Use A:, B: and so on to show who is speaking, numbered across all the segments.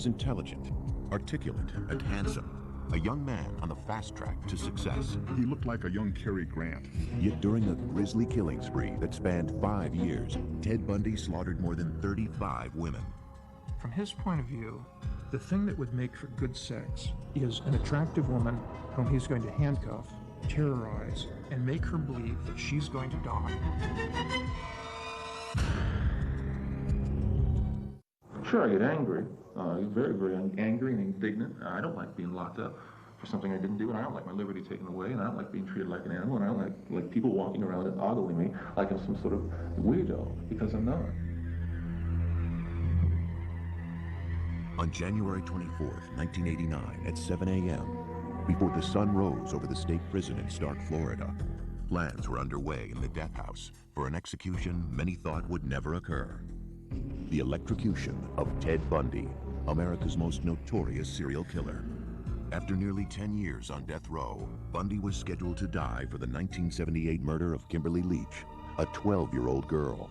A: was intelligent, articulate, and handsome. A young man on the fast track to success.
B: He looked like a young Cary Grant.
A: Yet during a grisly killing spree that spanned 5 years, Ted Bundy slaughtered more than 35 women.
C: From his point of view, the thing that would make for good sex is an attractive woman whom he's going to handcuff, terrorize, and make her believe that she's going to die.
D: Sure, I get angry. Very, very angry and indignant. I don't like being locked up for something I didn't do, and I don't like my liberty taken away, and I don't like being treated like an animal, and I don't like people walking around and ogling me like I'm some sort of weirdo, because I'm not.
A: On January 24th, 1989, at 7 a.m., before the sun rose over the state prison in Stark, Florida, plans were underway in the death house for an execution many thought would never occur. The electrocution of Ted Bundy, America's most notorious serial killer. After nearly 10 years on death row, Bundy was scheduled to die for the 1978 murder of Kimberly Leach, a 12-year-old girl.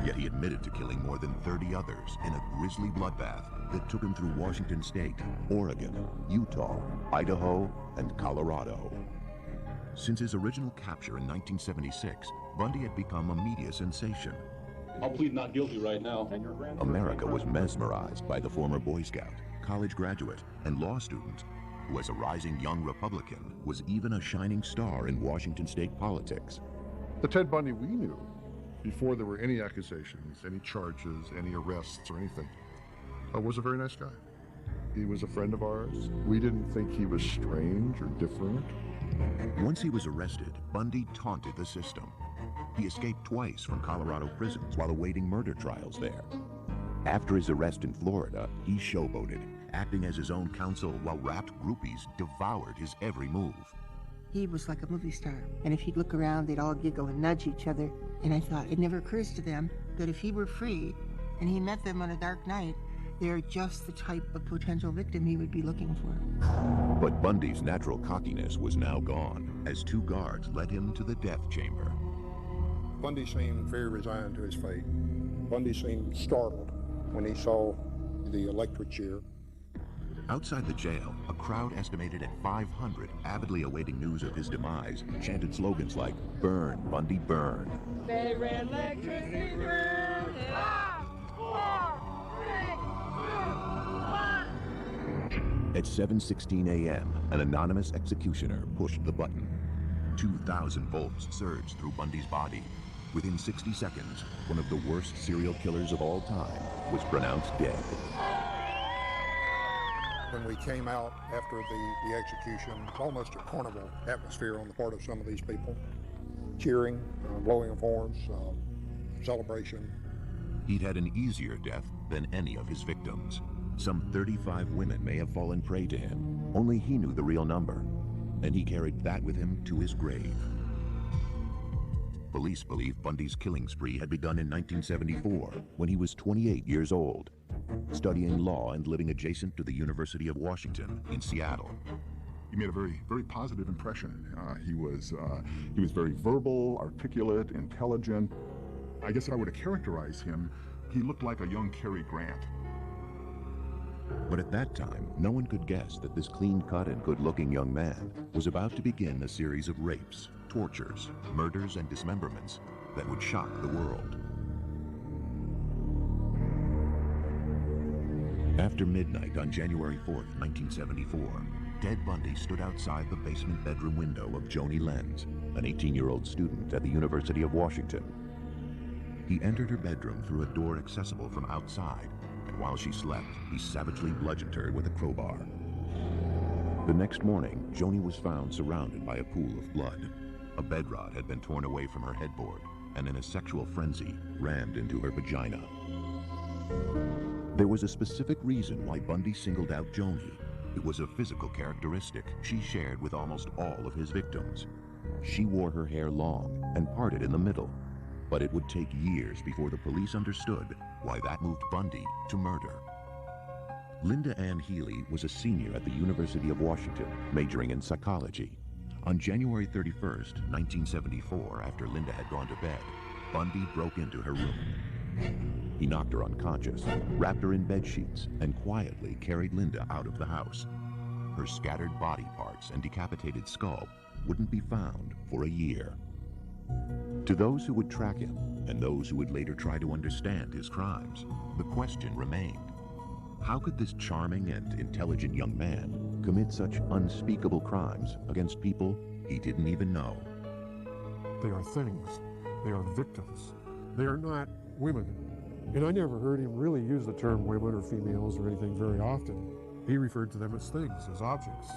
A: Yet he admitted to killing more than 30 others in a grisly bloodbath that took him through Washington State, Oregon, Utah, Idaho, and Colorado. Since his original capture in 1976, Bundy had become a media sensation.
E: I'll plead not guilty right now.
A: America was mesmerized by the former Boy Scout, college graduate, and law student, who as a rising young Republican was even a shining star in Washington state politics.
B: The Ted Bundy we knew, before there were any accusations, any charges, any arrests or anything, was a very nice guy. He was a friend of ours. We didn't think he was strange or different.
A: Once he was arrested, Bundy taunted the system. He escaped twice from Colorado prisons while awaiting murder trials there. After his arrest in Florida, he showboated, acting as his own counsel while rapt groupies devoured his every move.
F: He was like a movie star, and if he'd look around, they'd all giggle and nudge each other. And I thought, it never occurs to them that if he were free and he met them on a dark night, they're just the type of potential victim he would be looking for.
A: But Bundy's natural cockiness was now gone, as 2 guards led him to the death chamber.
G: Bundy seemed very resigned to his fate. Bundy seemed startled when he saw the electric chair.
A: Outside the jail, a crowd estimated at 500, avidly awaiting news of his demise, chanted slogans like, "Burn, Bundy, burn."
H: Favorite electricity burn. 5, 4, 3, 2, 1.
A: At 7:16 a.m., an anonymous executioner pushed the button. 2,000 volts surged through Bundy's body. Within 60 seconds, one of the worst serial killers of all time was pronounced dead.
G: When we came out after the execution, it's almost a carnival atmosphere on the part of some of these people. Cheering, blowing of horns, celebration.
A: He'd had an easier death than any of his victims. Some 35 women may have fallen prey to him. Only he knew the real number, and he carried that with him to his grave. Police believe Bundy's killing spree had begun in 1974, when he was 28 years old, studying law and living adjacent to the University of Washington in Seattle.
B: He made a very, very positive impression. He was very verbal, articulate, intelligent. I guess if I were to characterize him, he looked like a young Cary Grant.
A: But at that time, no one could guess that this clean-cut and good-looking young man was about to begin a series of rapes, tortures, murders, and dismemberments that would shock the world. After midnight on January 4th, 1974, Ted Bundy stood outside the basement bedroom window of Joni Lenz, an 18-year-old student at the University of Washington. He entered her bedroom through a door accessible from outside, and while she slept, he savagely bludgeoned her with a crowbar. The next morning, Joni was found surrounded by a pool of blood. A bed rod had been torn away from her headboard, and in a sexual frenzy, rammed into her vagina. There was a specific reason why Bundy singled out Joni. It was a physical characteristic she shared with almost all of his victims. She wore her hair long and parted in the middle, but it would take years before the police understood why that moved Bundy to murder. Linda Ann Healy was a senior at the University of Washington, majoring in psychology. On January 31st, 1974, after Linda had gone to bed, Bundy broke into her room. He knocked her unconscious, wrapped her in bed sheets, and quietly carried Linda out of the house. Her scattered body parts and decapitated skull wouldn't be found for a year. To those who would track him, and those who would later try to understand his crimes, the question remained: how could this charming and intelligent young man commit such unspeakable crimes against people he didn't even know?
I: They are things. They are victims. They are not women. And I never heard him really use the term women or females or anything very often. He referred to them as things, as objects.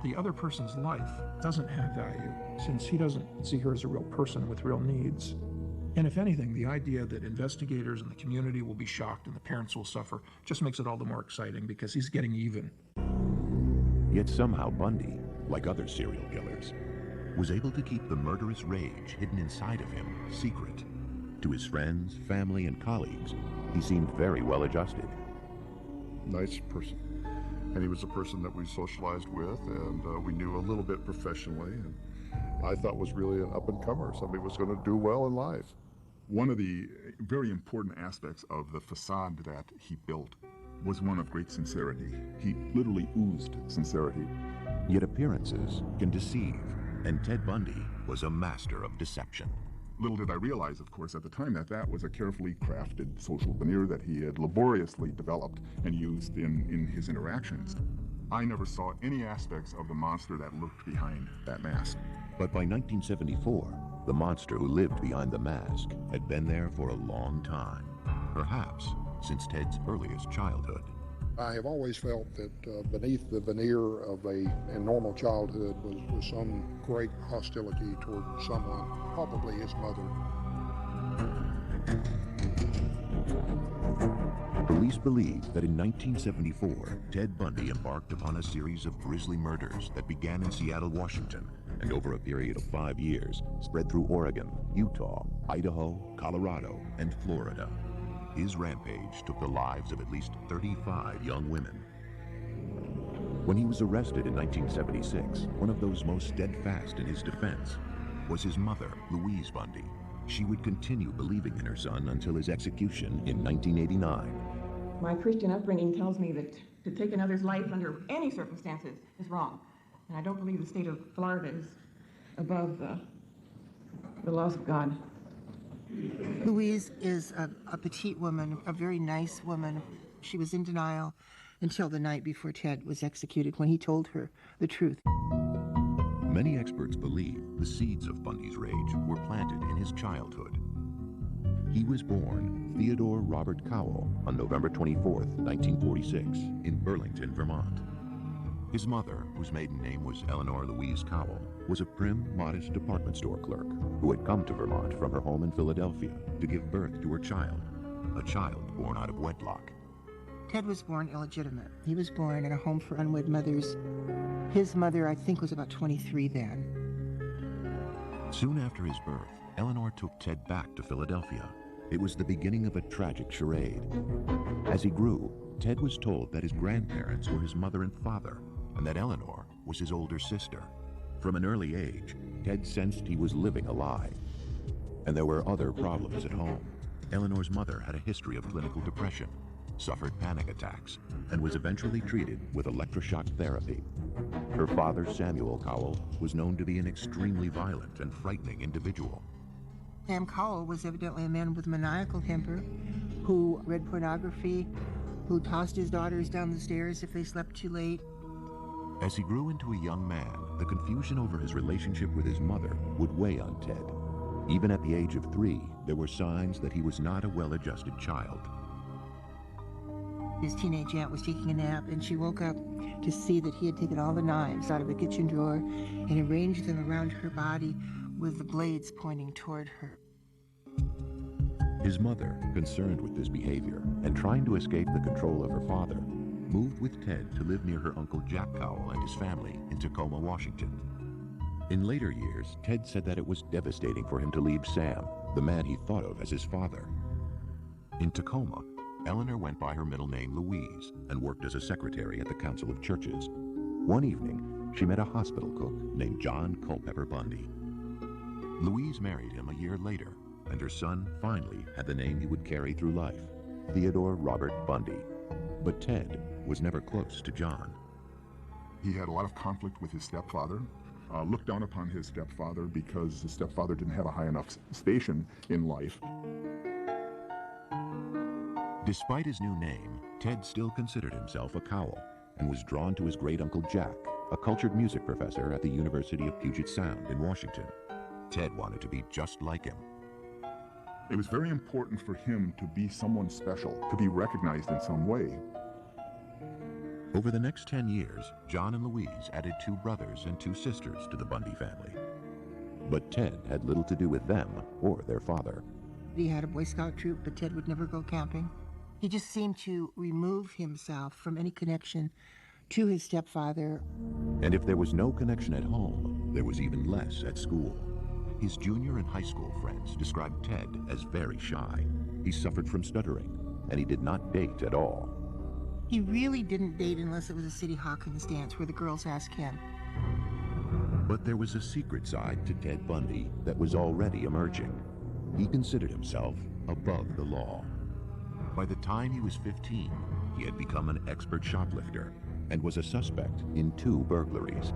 C: The other person's life doesn't have value, since he doesn't see her as a real person with real needs. And if anything, the idea that investigators and the community will be shocked and the parents will suffer just makes it all the more exciting, because he's getting even.
A: Yet somehow Bundy, like other serial killers, was able to keep the murderous rage hidden inside of him secret. To his friends, family, and colleagues, he seemed very well adjusted.
B: Nice person. And he was a person that we socialized with, and we knew a little bit professionally, and I thought was really an up-and-comer, somebody who was going to do well in life.
J: One of the very important aspects of the facade that he built was one of great sincerity. He literally oozed sincerity.
A: Yet appearances can deceive, and Ted Bundy was a master of deception.
J: Little did I realize, of course, at the time that that was a carefully crafted social veneer that he had laboriously developed and used in his interactions. I never saw any aspects of the monster that lurked behind that mask.
A: But by 1974, the monster who lived behind the mask had been there for a long time, perhaps since Ted's earliest childhood.
G: I have always felt that beneath the veneer of a normal childhood was some great hostility toward someone, probably his mother.
A: Police believe that in 1974, Ted Bundy embarked upon a series of grisly murders that began in Seattle, Washington, and over a period of 5 years spread through Oregon, Utah, Idaho, Colorado, and Florida. His rampage took the lives of at least 35 young women. When he was arrested in 1976, one of those most steadfast in his defense was his mother, Louise Bundy. She would continue believing in her son until his execution in 1989.
K: My Christian upbringing tells me that to take another's life under any circumstances is wrong. And I don't believe the state of Florida is above the laws of God.
F: Louise is a petite woman, a very nice woman. She was in denial until the night before Ted was executed, when he told her the truth.
A: Many experts believe the seeds of Bundy's rage were planted in his childhood. He was born Theodore Robert Cowell on November 24, 1946, in Burlington, Vermont. His mother, whose maiden name was Eleanor Louise Cowell, was a prim, modest department store clerk who had come to Vermont from her home in Philadelphia to give birth to her child, a child born out of wedlock.
F: Ted was born illegitimate. He was born in a home for unwed mothers. His mother, I think, was about 23 then.
A: Soon after his birth, Eleanor took Ted back to Philadelphia. It was the beginning of a tragic charade. As he grew, Ted was told that his grandparents were his mother and father, and that Eleanor was his older sister. From an early age, Ted sensed he was living a lie. And there were other problems at home. Eleanor's mother had a history of clinical depression, suffered panic attacks, and was eventually treated with electroshock therapy. Her father, Samuel Cowell, was known to be an extremely violent and frightening individual.
F: Sam Cowell was evidently a man with maniacal temper, who read pornography, who tossed his daughters down the stairs if they slept too late.
A: As he grew into a young man, the confusion over his relationship with his mother would weigh on Ted. Even at the age of 3, there were signs that he was not a well-adjusted child.
F: His teenage aunt was taking a nap, and she woke up to see that he had taken all the knives out of the kitchen drawer and arranged them around her body with the blades pointing toward her.
A: His mother, concerned with this behavior and trying to escape the control of her father, moved with Ted to live near her Uncle Jack Cowell and his family in Tacoma, Washington. In later years, Ted said that it was devastating for him to leave Sam, the man he thought of as his father. In Tacoma, Eleanor went by her middle name Louise and worked as a secretary at the Council of Churches. One evening, she met a hospital cook named John Culpepper Bundy. Louise married him a year later, and her son finally had the name he would carry through life, Theodore Robert Bundy. But Ted was never close to John.
J: He had a lot of conflict with his stepfather, looked down upon his stepfather because his stepfather didn't have a high enough station in life.
A: Despite his new name, Ted still considered himself a Cowell and was drawn to his great-uncle Jack, a cultured music professor at the University of Puget Sound in Washington. Ted wanted to be just like him.
J: It was very important for him to be someone special, to be recognized in some way.
A: Over the next 10 years, John and Louise added 2 brothers and 2 sisters to the Bundy family. But Ted had little to do with them or their father.
F: He had a Boy Scout troop, but Ted would never go camping. He just seemed to remove himself from any connection to his stepfather.
A: And if there was no connection at home, there was even less at school. His junior and high school friends described Ted as very shy. He suffered from stuttering, and he did not date at all.
F: He really didn't date unless it was a City Hawkins dance where the girls asked him.
A: But there was a secret side to Ted Bundy that was already emerging. He considered himself above the law. By the time he was 15, he had become an expert shoplifter and was a suspect in 2 burglaries.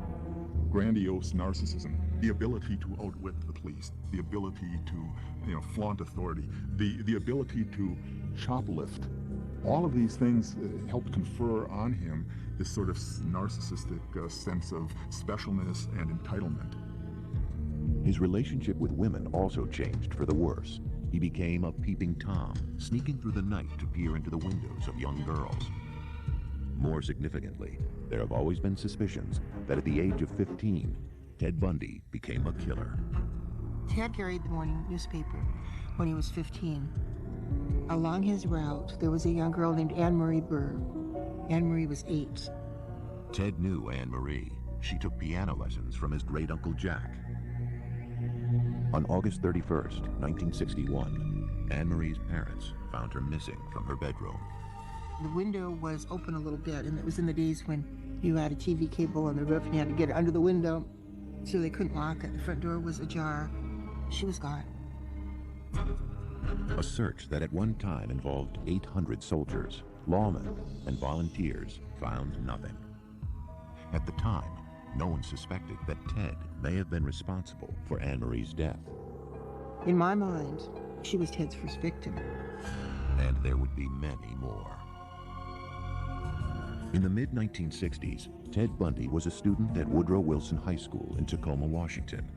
J: Grandiose narcissism, the ability to outwit the police, the ability to flaunt authority, the ability to shoplift. All of these things helped confer on him this sort of narcissistic sense of specialness and entitlement.
A: His relationship with women also changed for the worse. He became a peeping Tom, sneaking through the night to peer into the windows of young girls. More significantly, there have always been suspicions that at the age of 15, Ted Bundy became a killer.
F: Ted carried the morning newspaper when he was 15. Along his route, there was a young girl named Anne Marie Burr. Anne Marie was 8.
A: Ted knew Anne Marie. She took piano lessons from his great-uncle Jack. On August 31st, 1961, Anne Marie's parents found her missing from her bedroom.
F: The window was open a little bit, and it was in the days when you had a TV cable on the roof and you had to get it under the window, so they couldn't lock it. The front door was ajar. She was gone.
A: A search that at one time involved 800 soldiers, lawmen, and volunteers found nothing. At the time, no one suspected that Ted may have been responsible for Anne Marie's death.
F: In my mind, she was Ted's first victim.
A: And there would be many more. In the mid-1960s, Ted Bundy was a student at Woodrow Wilson High School in Tacoma, Washington.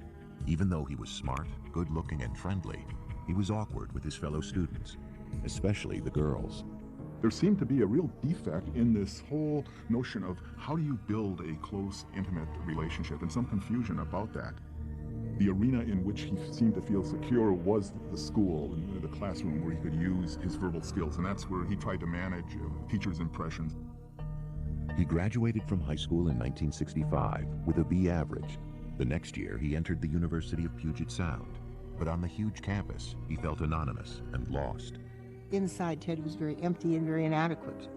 A: Even though he was smart, good-looking, and friendly, he was awkward with his fellow students, especially the girls.
J: There seemed to be a real defect in this whole notion of how do you build a close, intimate relationship, and some confusion about that. The arena in which he seemed to feel secure was the school, the classroom, where he could use his verbal skills, and that's where he tried to manage teachers' impressions.
A: He graduated from high school in 1965 with a B average. The next year, he entered the University of Puget Sound. But on the huge campus, he felt anonymous and lost.
F: Inside, Ted was very empty and very inadequate.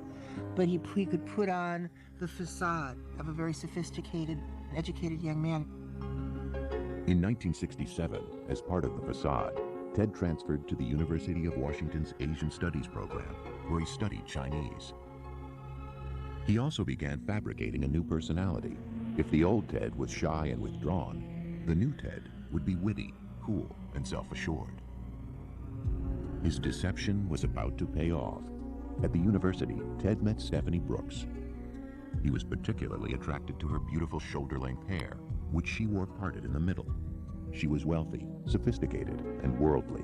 F: But he could put on the facade of a very sophisticated, educated young man.
A: In 1967, as part of the facade, Ted transferred to the University of Washington's Asian Studies program, where he studied Chinese. He also began fabricating a new personality. If the old Ted was shy and withdrawn, the new Ted would be witty, cool, and self-assured. His deception was about to pay off. At the university, Ted met Stephanie Brooks. He was particularly attracted to her beautiful shoulder-length hair, which she wore parted in the middle. She was wealthy, sophisticated, and worldly.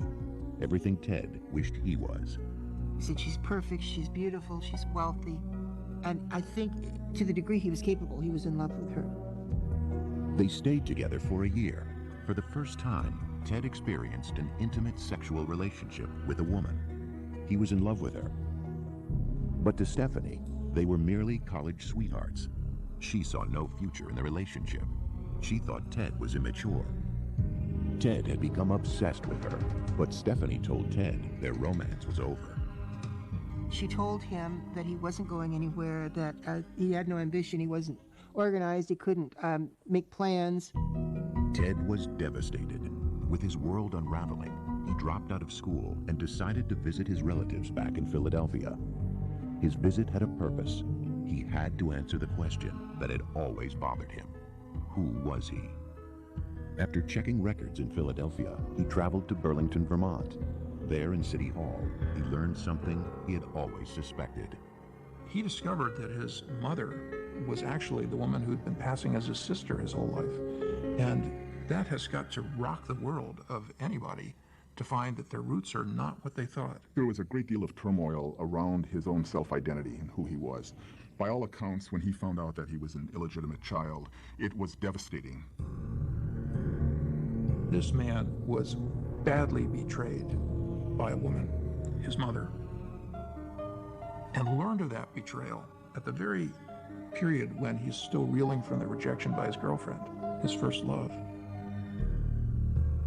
A: Everything Ted wished he was.
F: He said, she's perfect, she's beautiful, she's wealthy. And I think to the degree he was capable, he was in love with her.
A: They stayed together for a year. For the first time, Ted experienced an intimate sexual relationship with a woman. He was in love with her. But to Stephanie, they were merely college sweethearts. She saw no future in the relationship. She thought Ted was immature. Ted had become obsessed with her, but Stephanie told Ted their romance was over.
F: She told him that he wasn't going anywhere, that he had no ambition, he wasn't organized, he couldn't make plans.
A: Ted was devastated. With his world unraveling, he dropped out of school and decided to visit his relatives back in Philadelphia. His visit had a purpose. He had to answer the question that had always bothered him. Who was he? After checking records in Philadelphia, he traveled to Burlington, Vermont. There in City Hall, he learned something he had always suspected.
C: He discovered that his mother was actually the woman who'd been passing as his sister his whole life. And that has got to rock the world of anybody to find that their roots are not what they thought.
J: There was a great deal of turmoil around his own self-identity and who he was. By all accounts, when he found out that he was an illegitimate child, it was devastating.
C: This man was badly betrayed by a woman, his mother, and learned of that betrayal at the very period when he's still reeling from the rejection by his girlfriend, his first love.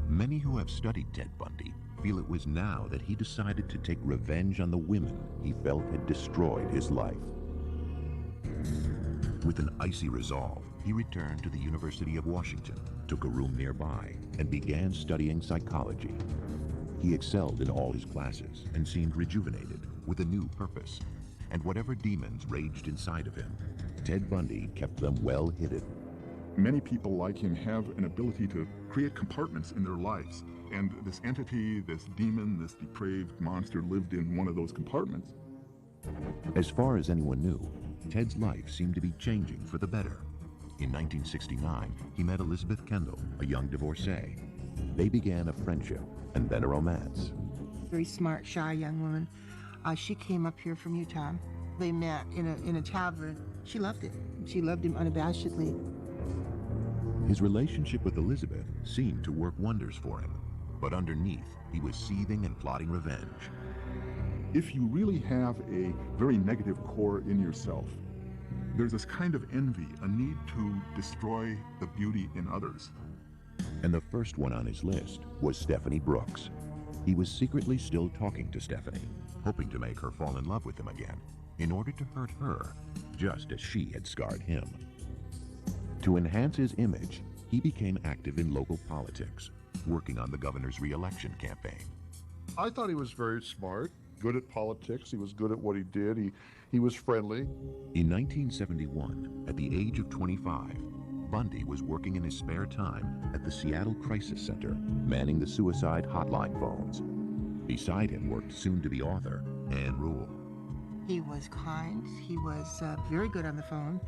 A: Many who have studied Ted Bundy feel it was now that he decided to take revenge on the women he felt had destroyed his life. With an icy resolve, he returned to the University of Washington, took a room nearby, and began studying psychology. He excelled in all his classes and seemed rejuvenated with a new purpose. And whatever demons raged inside of him, Ted Bundy kept them well hidden.
J: Many people like him have an ability to create compartments in their lives. And this entity, this demon, this depraved monster lived in one of those compartments.
A: As far as anyone knew, Ted's life seemed to be changing for the better. In 1969, he met Elizabeth Kendall, a young divorcee. They began a friendship and then a romance.
F: Very smart, shy young woman. She came up here from Utah. They met in a tavern. She loved it. She loved him unabashedly.
A: His relationship with Elizabeth seemed to work wonders for him, but underneath, he was seething and plotting revenge.
J: If you really have a very negative core in yourself, there's this kind of envy, a need to destroy the beauty in others.
A: And the first one on his list was Stephanie Brooks. He was secretly still talking to Stephanie, hoping to make her fall in love with him again, in order to hurt her, just as she had scarred him. To enhance his image, he became active in local politics, working on the governor's re-election campaign.
B: I thought he was very smart, good at politics. He was good at what he did. He was friendly.
A: In 1971, at the age of 25, Bundy was working in his spare time at the Seattle Crisis Center, manning the suicide hotline phones. Beside him worked soon-to-be author Ann Rule.
F: He was kind. He was very good on the phone.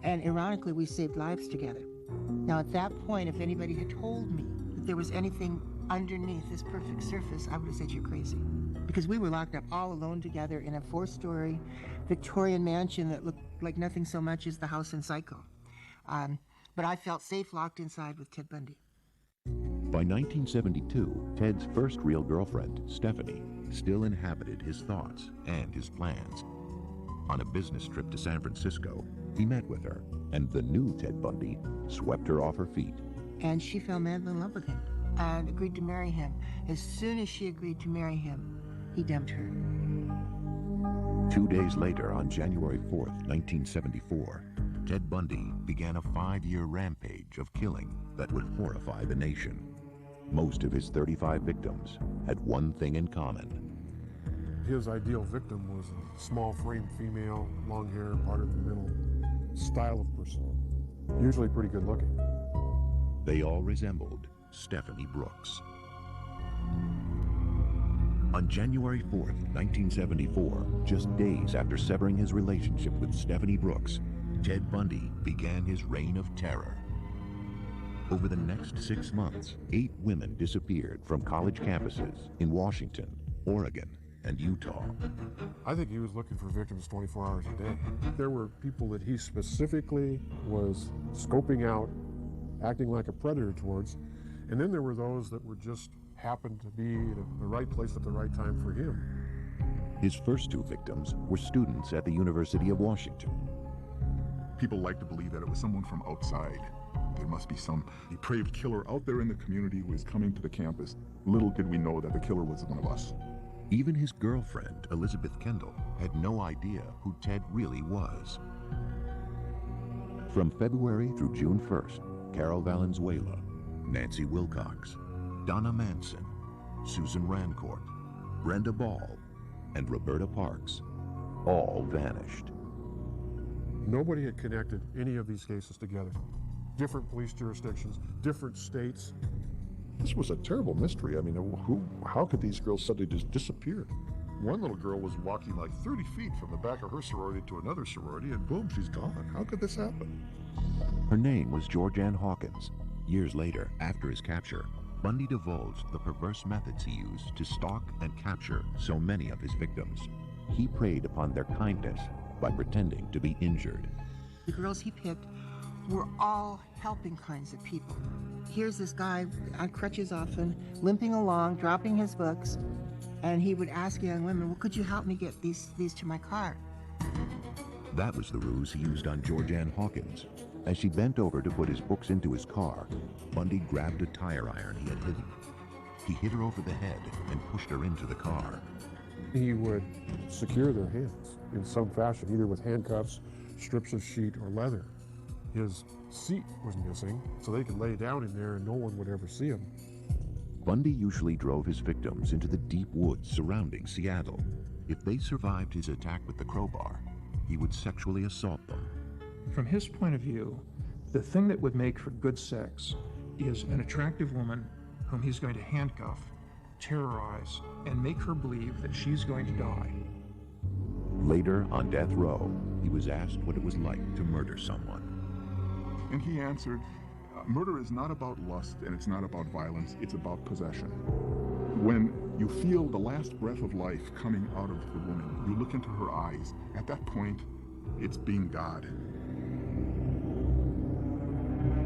F: And ironically, we saved lives together. Now, at that point, if anybody had told me that there was anything underneath this perfect surface, I would have said, you're crazy. Because we were locked up all alone together in a 4-story Victorian mansion that looked like nothing so much as the house in Psycho. But I felt safe locked inside with Ted Bundy.
A: By 1972, Ted's first real girlfriend, Stephanie, still inhabited his thoughts and his plans. On a business trip to San Francisco, he met with her, and the new Ted Bundy swept her off her feet.
F: And she fell madly in love with him and agreed to marry him. As soon as she agreed to marry him, he dumped her.
A: 2 days later, on January 4th, 1974, Ted Bundy began a 5-year rampage of killing that would horrify the nation. Most of his 35 victims had one thing in common.
I: His ideal victim was a small-framed female, long hair, parted in the middle, style of person, usually pretty good-looking.
A: They all resembled Stephanie Brooks. On January 4th, 1974, just days after severing his relationship with Stephanie Brooks, Ted Bundy began his reign of terror. Over the next 6 months, 8 women disappeared from college campuses in Washington, Oregon, and Utah.
I: I think he was looking for victims 24 hours a day. There were people that he specifically was scoping out, acting like a predator towards, and then there were those that were just happened to be at the right place at the right time for him.
A: His first 2 victims were students at the University of Washington.
J: People like to believe that it was someone from outside. There must be some depraved killer out there in the community who is coming to the campus. Little did we know that the killer was one of us.
A: Even his girlfriend, Elizabeth Kendall, had no idea who Ted really was. From February through June 1st, Carol Valenzuela, Nancy Wilcox, Donna Manson, Susan Rancourt, Brenda Ball, and Roberta Parks all vanished.
I: Nobody had connected any of these cases together. Different police jurisdictions, different states.
B: This was a terrible mystery. I mean, how could these girls suddenly just disappear? One little girl was walking like 30 feet from the back of her sorority to another sorority, and boom, she's gone. How could this happen?
A: Her name was Georgianne Hawkins. Years later, after his capture, Bundy divulged the perverse methods he used to stalk and capture so many of his victims. He preyed upon their kindness by pretending to be injured.
F: The girls he picked were all helping kinds of people. Here's this guy on crutches often, limping along, dropping his books, and he would ask young women, well, could you help me get these to my car?
A: That was the ruse he used on Georgianne Hawkins. As she bent over to put his books into his car, Bundy grabbed a tire iron he had hidden. He hit her over the head and pushed her into the car.
I: He would secure their hands in some fashion, either with handcuffs, strips of sheet, or leather. His seat was missing, so they could lay down in there and no one would ever see him.
A: Bundy usually drove his victims into the deep woods surrounding Seattle. If they survived his attack with the crowbar, he would sexually assault them.
C: From his point of view, the thing that would make for good sex is an attractive woman whom he's going to handcuff, terrorize, and make her believe that she's going to die.
A: Later, on death row, he was asked what it was like to murder someone.
J: And he answered, murder is not about lust and it's not about violence, it's about possession. When you feel the last breath of life coming out of the woman, you look into her eyes. At that point, it's being God.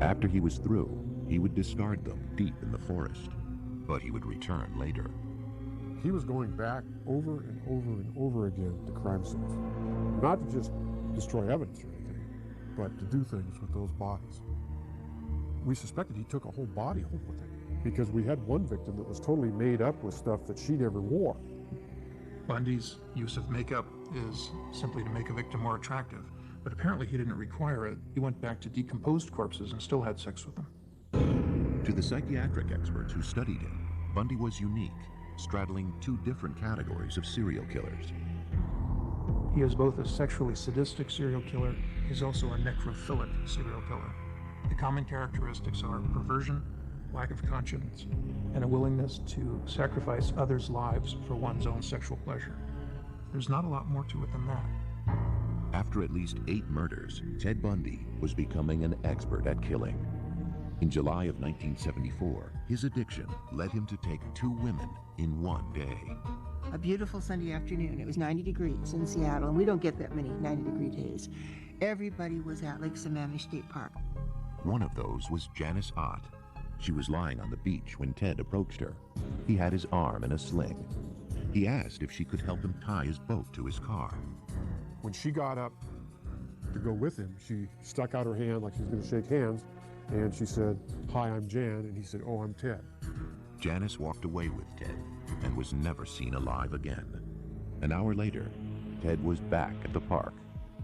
A: After he was through, he would discard them deep in the forest, but he would return later.
I: He was going back over and over and over again to crime scenes. Not to just destroy evidence or anything, but to do things with those bodies. We suspected he took a whole body home with him because we had one victim that was totally made up with stuff that she never wore.
C: Bundy's use of makeup is simply to make a victim more attractive, but apparently he didn't require it. He went back to decomposed corpses and still had sex with them.
A: To the psychiatric experts who studied him, Bundy was unique, straddling two different categories of serial killers.
C: He is both a sexually sadistic serial killer. He's also a necrophilic serial killer. The common characteristics are perversion, lack of conscience, and a willingness to sacrifice others' lives for one's own sexual pleasure. There's not a lot more to it than that.
A: After at least 8 murders, Ted Bundy was becoming an expert at killing. In July of 1974, his addiction led him to take 2 women in one day.
F: A beautiful Sunday afternoon. It was 90 degrees in Seattle, and we don't get that many 90-degree days. Everybody was at Lake Sammamish State Park.
A: One of those was Janice Ott. She was lying on the beach when Ted approached her. He had his arm in a sling. He asked if she could help him tie his boat to his car.
I: When she got up to go with him, she stuck out her hand like she was going to shake hands, and she said, "Hi, I'm Jan," and he said, "Oh, I'm Ted."
A: Janice walked away with Ted and was never seen alive again. An hour later, Ted was back at the park.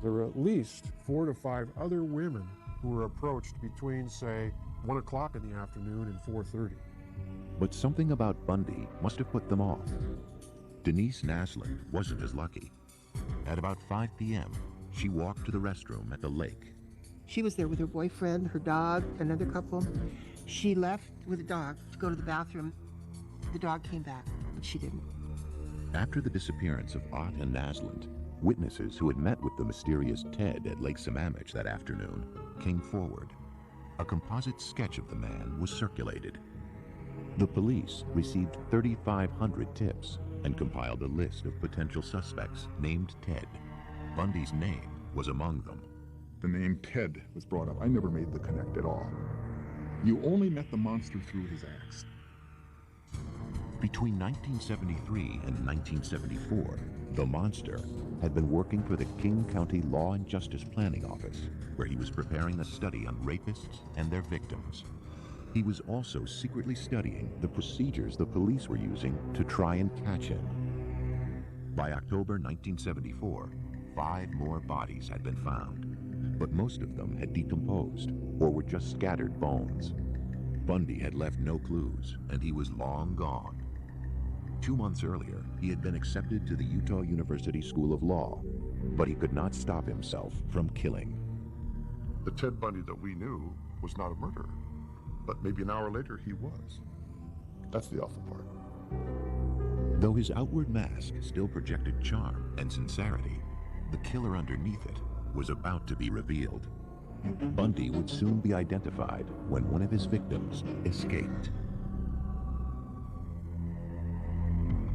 I: There were at least 4 to 5 other women who were approached between, say, 1 o'clock in the afternoon and 4:30.
A: But something about Bundy must have put them off. Denise Naslund wasn't as lucky. At about 5 p.m., she walked to the restroom at the lake.
F: She was there with her boyfriend, her dog, another couple. She left with the dog to go to the bathroom. The dog came back, but she didn't.
A: After the disappearance of Ott and Naslund, witnesses who had met with the mysterious Ted at Lake Sammamish that afternoon came forward. A composite sketch of the man was circulated. The police received 3,500 tips and compiled a list of potential suspects named Ted. Bundy's name was among them.
J: The name Ted was brought up. I never made the connect at all. You only met the monster through his acts.
A: Between 1973 and 1974, the monster had been working for the King County Law and Justice Planning Office, where he was preparing a study on rapists and their victims. He was also secretly studying the procedures the police were using to try and catch him. By October 1974, 5 more bodies had been found, but most of them had decomposed or were just scattered bones. Bundy had left no clues, and he was long gone. 2 months earlier, he had been accepted to the Utah University School of Law, but he could not stop himself from killing.
B: The Ted Bundy that we knew was not a murderer, but maybe an hour later he was. That's the awful part.
A: Though his outward mask still projected charm and sincerity, the killer underneath it was about to be revealed. Bundy would soon be identified when one of his victims escaped.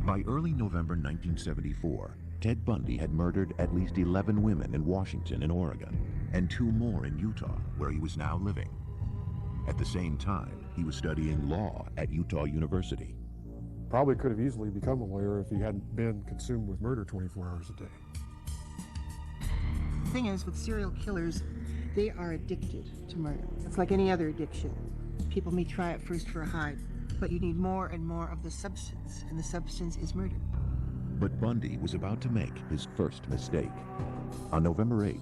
A: By early November 1974, Ted Bundy had murdered at least 11 women in Washington and Oregon, and 2 more in Utah, where he was now living. At the same time, he was studying law at Utah University.
I: Probably could have easily become a lawyer if he hadn't been consumed with murder 24 hours a day.
F: The thing is, with serial killers, they are addicted to murder. It's like any other addiction. People may try it first for a high, but you need more and more of the substance, and the substance is murder.
A: But Bundy was about to make his first mistake. On November 8th,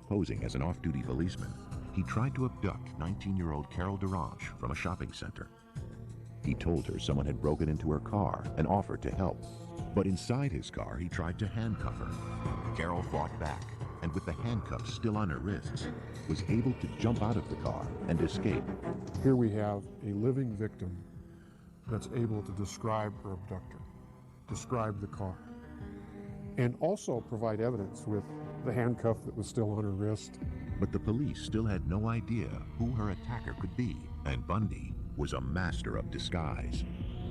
A: posing as an off-duty policeman, he tried to abduct 19-year-old Carol Durange from a shopping center. He told her someone had broken into her car and offered to help. But inside his car, he tried to handcuff her. Carol fought back, and with the handcuffs still on her wrists, was able to jump out of the car and escape.
I: Here we have a living victim that's able to describe her abductor, describe the car, and also provide evidence with the handcuff that was still on her wrist.
A: But the police still had no idea who her attacker could be, and Bundy was a master of disguise.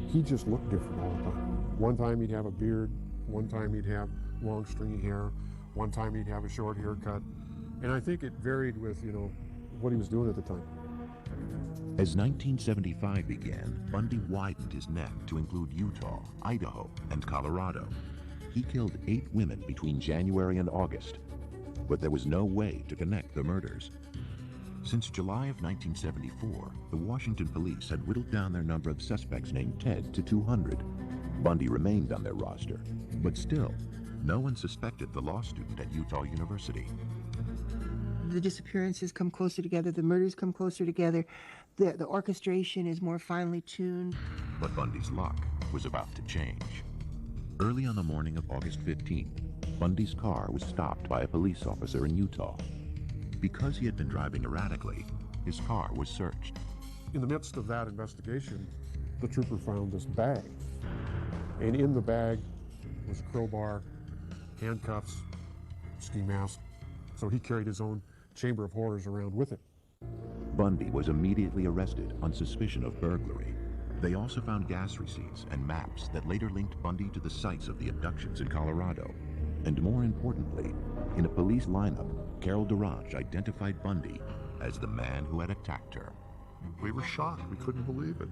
I: He just looked different all the time. One time he'd have a beard, one time he'd have long stringy hair, one time he'd have a short haircut, and I think it varied with, what he was doing at the time.
A: As 1975 began, Bundy widened his net to include Utah, Idaho, and Colorado. He killed 8 women between January and August, but there was no way to connect the murders. Since July of 1974, the Washington police had whittled down their number of suspects named Ted to 200. Bundy remained on their roster, but still, no one suspected the law student at Utah University.
F: The disappearances come closer together, the murders come closer together, the orchestration is more finely tuned.
A: But Bundy's luck was about to change. Early on the morning of August 15th, Bundy's car was stopped by a police officer in Utah. Because he had been driving erratically, his car was searched.
I: In the midst of that investigation, the trooper found this bag. And in the bag was a crowbar, handcuffs, ski mask. So he carried his own chamber of horrors around with him.
A: Bundy was immediately arrested on suspicion of burglary. They also found gas receipts and maps that later linked Bundy to the sites of the abductions in Colorado. And more importantly, in a police lineup, Carol Durange identified Bundy as the man who had attacked her.
B: We were shocked. We couldn't believe it.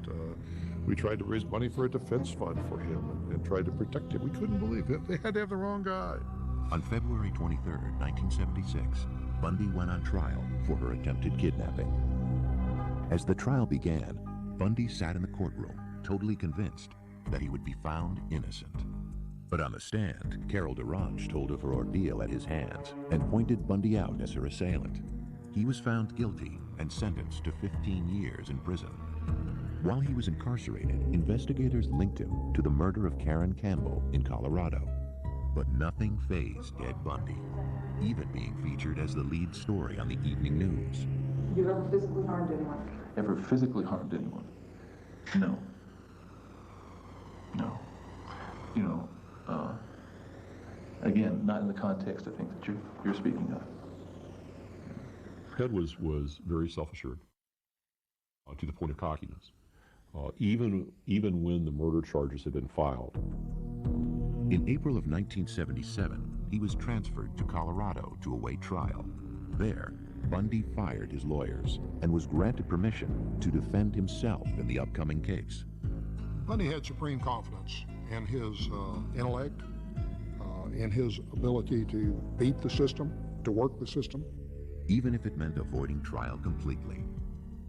B: We tried to raise money for a defense fund for him and tried to protect him. We couldn't believe it. They had to have the wrong guy.
A: On February 23rd, 1976, Bundy went on trial for her attempted kidnapping. As the trial began, Bundy sat in the courtroom, totally convinced that he would be found innocent. But on the stand, Carol Durange told of her ordeal at his hands and pointed Bundy out as her assailant. He was found guilty and sentenced to 15 years in prison. While he was incarcerated, investigators linked him to the murder of Karen Campbell in Colorado. But nothing fazed Ted Bundy, even being featured as the lead story on the evening news.
K: You ever physically harmed anyone?
D: Ever physically harmed anyone? No. No. Again, not in the context of things that you're speaking of.
E: Ted was very self-assured to the point of cockiness. Even when the murder charges had been filed.
A: In April of 1977, he was transferred to Colorado to await trial. There, Bundy fired his lawyers and was granted permission to defend himself in the upcoming case.
G: Bundy had supreme confidence in his intellect, in his ability to beat the system, to work the system.
A: Even if it meant avoiding trial completely.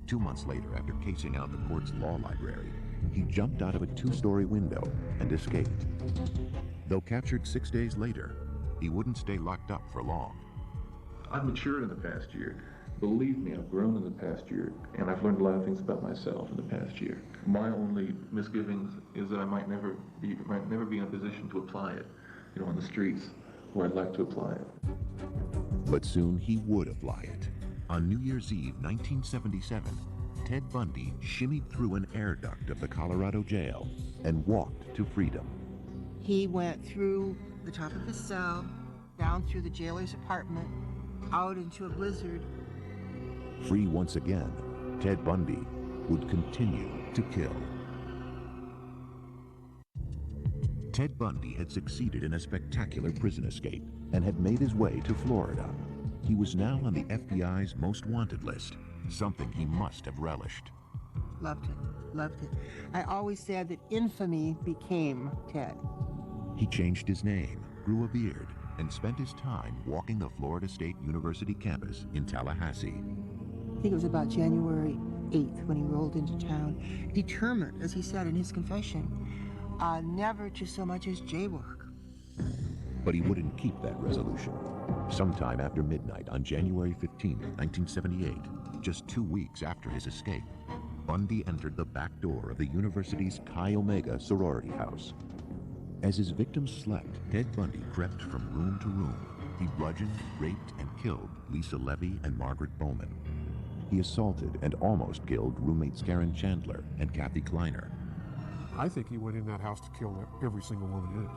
A: 2 months later, after casing out the court's law library, he jumped out of a 2-story window and escaped. Though captured 6 days later, he wouldn't stay locked up for long.
D: I've matured in the past year, Believe me, I've grown in the past year, and I've learned a lot of things about myself in the past year. My only misgivings is that I might never be in a position to apply it, on the streets where I'd like to apply it.
A: But soon he would apply it. On New Year's Eve, 1977, Ted Bundy shimmied through an air duct of the Colorado jail and walked to freedom.
F: He went through the top of his cell, down through the jailer's apartment, out into a blizzard.
A: Free once again, Ted Bundy would continue to kill. Ted Bundy had succeeded in a spectacular prison escape and had made his way to Florida. He was now on the FBI's most wanted list, something he must have relished.
F: Loved it, loved it. I always said that infamy became Ted.
A: He changed his name, grew a beard, and spent his time walking the Florida State University campus in Tallahassee.
F: I think it was about January 8th when he rolled into town, determined, as he said in his confession, never to so much as jaywalk.
A: But he wouldn't keep that resolution. Sometime after midnight on January 15, 1978, just 2 weeks after his escape, Bundy entered the back door of the university's Chi Omega sorority house. As his victims slept, Ted Bundy crept from room to room. He bludgeoned, raped, and killed Lisa Levy and Margaret Bowman. He assaulted and almost killed roommates Karen Chandler and Kathy Kleiner.
I: I think he went in that house to kill every single woman in it.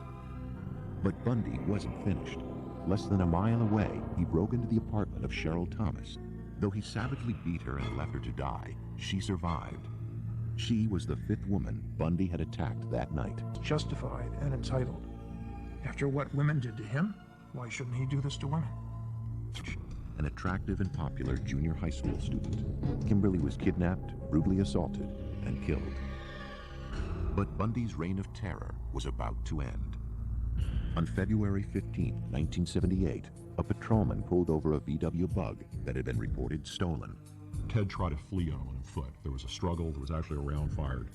A: But Bundy wasn't finished. Less than a mile away, he broke into the apartment of Cheryl Thomas. Though he savagely beat her and left her to die, she survived. She was the fifth woman Bundy had attacked that night.
C: Justified and entitled. After what women did to him, why shouldn't he do this to women?
A: An attractive and popular junior high school student, Kimberly was kidnapped, brutally assaulted, and killed. But Bundy's reign of terror was about to end. On February 15, 1978, a patrolman pulled over a VW Bug that had been reported stolen.
E: Ted tried to flee on foot. There was a struggle. There was actually a round fired,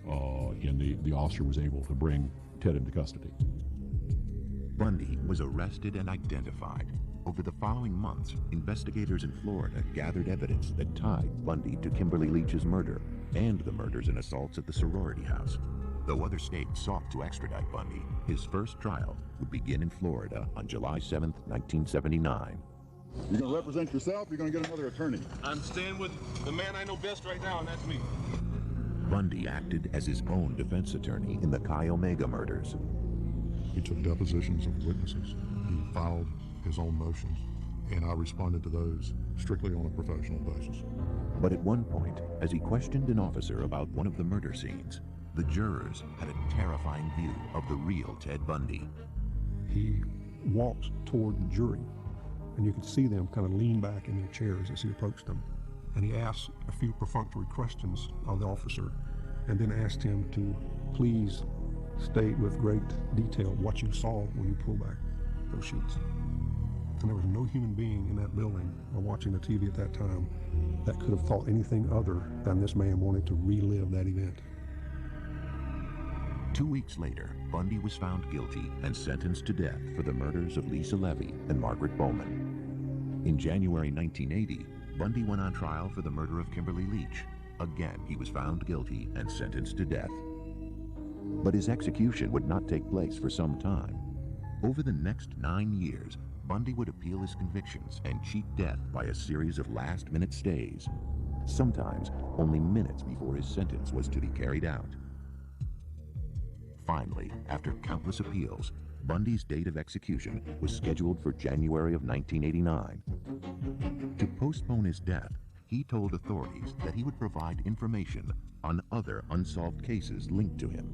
E: and the officer was able to bring Ted into custody.
A: Bundy was arrested and identified. Over the following months, investigators in Florida gathered evidence that tied Bundy to Kimberly Leach's murder and the murders and assaults at the sorority house. Though other states sought to extradite Bundy, his first trial would begin in Florida on July 7, 1979.
J: You're going to represent yourself, you're going to get another attorney.
L: I'm staying with the man I know best right now, and that's me.
A: Bundy acted as his own defense attorney in the Chi Omega murders.
B: He took depositions of witnesses. He filed his own motions, and I responded to those strictly on a professional basis.
A: But at one point, as he questioned an officer about one of the murder scenes, the jurors had a terrifying view of the real Ted Bundy.
I: He walked toward the jury, and you could see them kind of lean back in their chairs as he approached them. And he asked a few perfunctory questions of the officer, and then asked him to please state with great detail what you saw when you pulled back those sheets. And there was no human being in that building or watching the TV at that time that could have thought anything other than this man wanted to relive that event.
A: 2 weeks later, Bundy was found guilty and sentenced to death for the murders of Lisa Levy and Margaret Bowman. In January 1980, Bundy went on trial for the murder of Kimberly Leach. Again, he was found guilty and sentenced to death. But his execution would not take place for some time. Over the next 9 years, Bundy would appeal his convictions and cheat death by a series of last-minute stays, sometimes only minutes before his sentence was to be carried out. Finally, after countless appeals, Bundy's date of execution was scheduled for January of 1989. To postpone his death, he told authorities that he would provide information on other unsolved cases linked to him.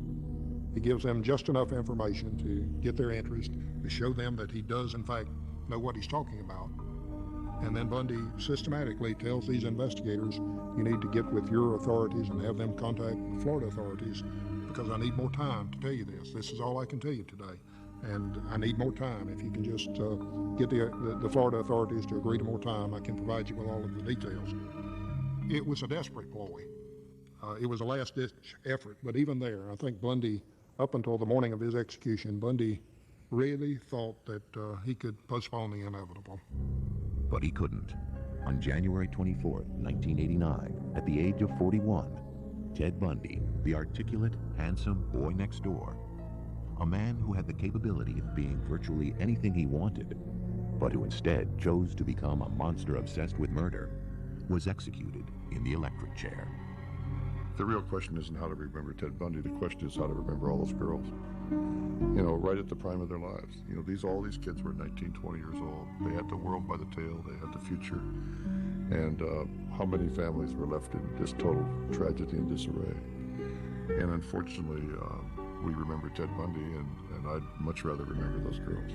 G: He gives them just enough information to get their interest, to show them that he does, in fact, know what he's talking about. And then Bundy systematically tells these investigators, you need to get with your authorities and have them contact the Florida authorities because I need more time to tell you this. This is all I can tell you today. And I need more time. If you can just get the Florida authorities to agree to more time, I can provide you with all of the details. It was a desperate ploy. It was a last-ditch effort. But even there, I think Bundy, up until the morning of his execution, Bundy really thought that he could postpone the inevitable.
A: But he couldn't. On January 24, 1989, at the age of 41, Ted Bundy, the articulate, handsome boy next door, a man who had the capability of being virtually anything he wanted, but who instead chose to become a monster obsessed with murder, was executed in the electric chair.
B: The real question isn't how to remember Ted Bundy. The question is how to remember all those girls. You know, right at the prime of their lives. You know, all these kids were 19, 20 years old. They had the world by the tail. They had the future. And how many families were left in just total tragedy and disarray. And unfortunately, we remember Ted Bundy, and I'd much rather remember those girls.